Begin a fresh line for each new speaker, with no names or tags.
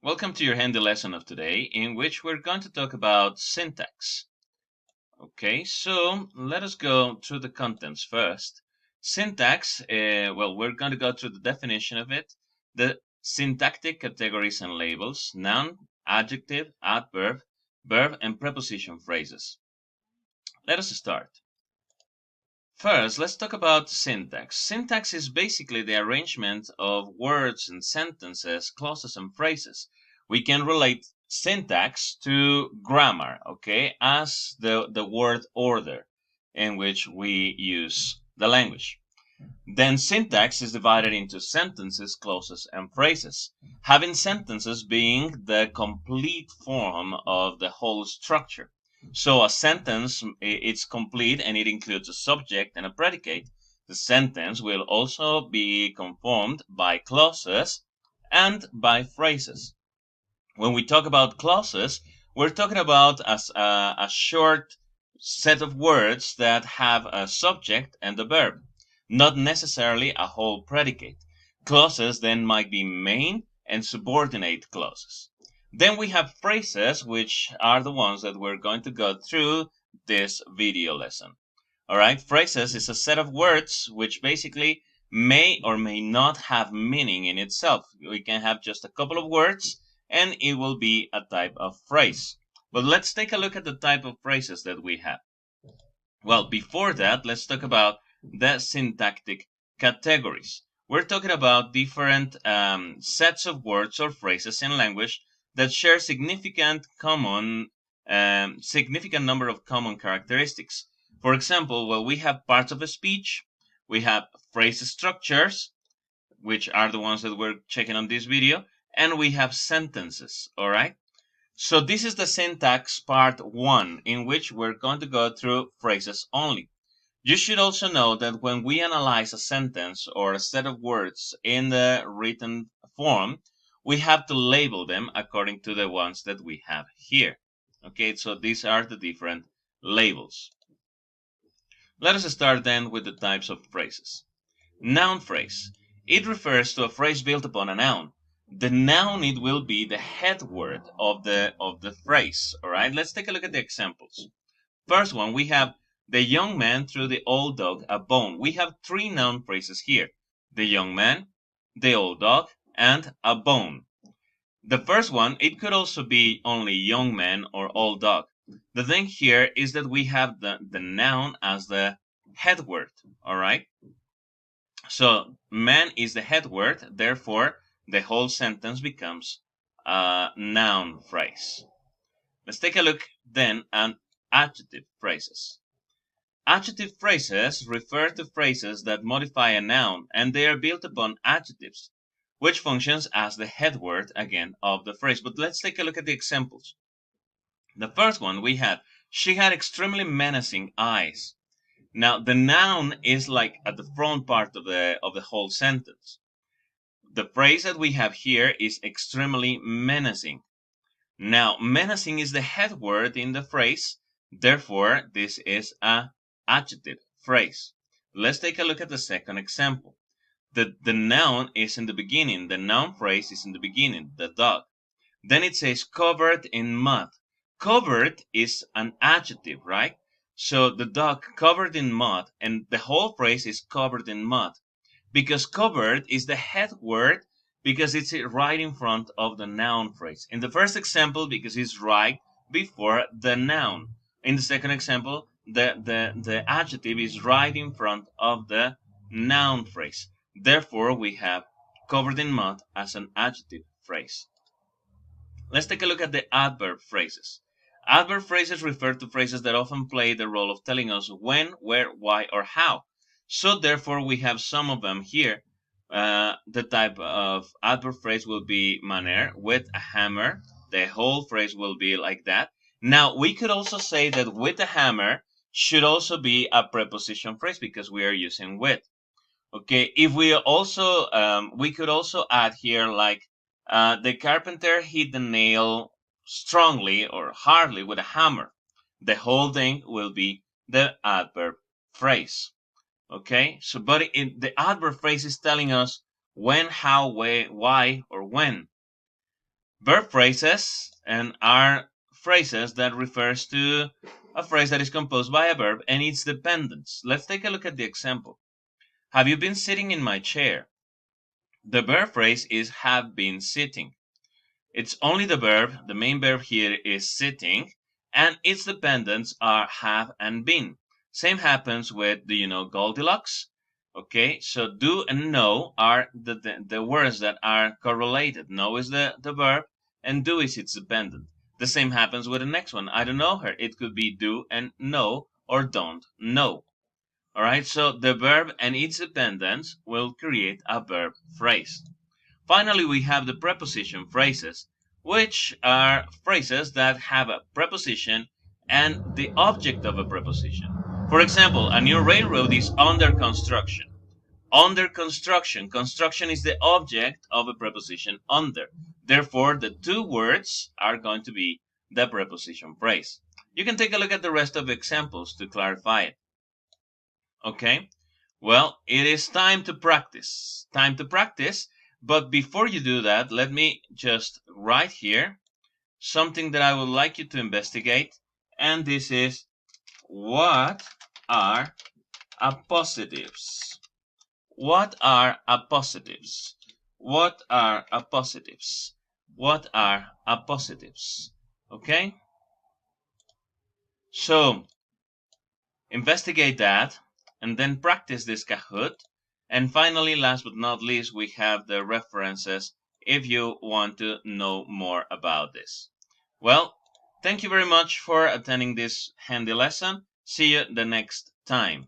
Welcome to your handy lesson of today, in which we're going to talk about syntax. Okay, so let us go through the contents first. Syntax, we're going to go through the definition of it, the syntactic categories and labels, noun, adjective, adverb, verb, and preposition phrases. Let us start. First, let's talk about syntax. Syntax is basically the arrangement of words and sentences, clauses, and phrases. We can relate syntax to grammar, okay, as the word order in which we use the language. Then syntax is divided into sentences, clauses, and phrases, having sentences being the complete form of the whole structure. So a sentence, it's complete and it includes a subject and a predicate. The sentence will also be conformed by clauses and by phrases. When we talk about clauses, we're talking about a short set of words that have a subject and a verb, not necessarily a whole predicate. Clauses then might be main and subordinate clauses. Then we have phrases, which are the ones that we're going to go through this video lesson. All right, phrases is a set of words which basically may or may not have meaning in itself. We can have just a couple of words and it will be a type of phrase. But let's take a look at the type of phrases that we have. Well, before that, let's talk about the syntactic categories. We're talking about different sets of words or phrases in language that share significant number of common characteristics. For example, well, we have parts of a speech, we have phrase structures, which are the ones that we're checking on this video, and we have sentences, all right? So this is the syntax part 1, in which we're going to go through phrases only. You should also know that when we analyze a sentence or a set of words in the written form, we have to label them according to the ones that we have here. Okay, so these are the different labels. Let us start then with the types of phrases. Noun phrase. It refers to a phrase built upon a noun. The noun, it will be the head word of the phrase. All right, let's take a look at the examples. First one, we have the young man threw the old dog a bone. We have 3 noun phrases here: the young man, the old dog, and a bone. The first one, it could also be only young man or old dog. The thing here is that we have the noun as the head word, all right? So man is the head word, therefore the whole sentence becomes a noun phrase. Let's take a look then at adjective phrases. Adjective phrases refer to phrases that modify a noun, and they are built upon adjectives, which functions as the head word again of the phrase. But let's take a look at the examples. The first one we had, she had extremely menacing eyes. Now the noun is like at the front part of the whole sentence. The phrase that we have here is extremely menacing. Now menacing is the head word in the phrase, therefore this is a adjective phrase. Let's take a look at the second example. The noun is in the beginning. The noun phrase is in the beginning, the dog. Then it says covered in mud. Covered is an adjective, right? So the dog covered in mud, and the whole phrase is covered in mud. Because covered is the head word, because it's right in front of the noun phrase. In the first example, because it's right before the noun. In the second example, the adjective is right in front of the noun phrase. Therefore, we have covered in mud as an adjective phrase. Let's take a look at the adverb phrases. Adverb phrases refer to phrases that often play the role of telling us when, where, why, or how. So therefore, we have some of them here. The type of adverb phrase will be manner, with a hammer. The whole phrase will be like that. Now, we could also say that with a hammer should also be a preposition phrase because we are using with. Okay, if we also, we could also add here like, the carpenter hit the nail strongly or hardly with a hammer. The whole thing will be the adverb phrase. Okay, so but the adverb phrase is telling us when, how, where, why, or when. Verb phrases and are phrases that refers to a phrase that is composed by a verb and its dependents. Let's take a look at the example. Have you been sitting in my chair? The verb phrase is have been sitting. It's only the verb, the main verb here is sitting, and its dependents are have and been. Same happens with, do you know Goldilocks? Okay, so do and know are the words that are correlated. Know is the verb, and do is its dependent. The same happens with the next one. I don't know her. It could be do and know or don't know. All right, so the verb and its dependents will create a verb phrase. Finally, we have the preposition phrases, which are phrases that have a preposition and the object of a preposition. For example, a new railroad is under construction. Under construction. Construction is the object of a preposition under. Therefore, the two words are going to be the preposition phrase. You can take a look at the rest of the examples to clarify it. Okay? Well, it is time to practice. Time to practice. But before you do that, let me just write here something that I would like you to investigate. And this is, what are appositives? What are appositives? What are appositives? What are appositives? Okay? So, investigate that and then practice this Kahoot. And finally, last but not least, we have the references if you want to know more about this. Well, thank you very much for attending this handy lesson. See you the next time.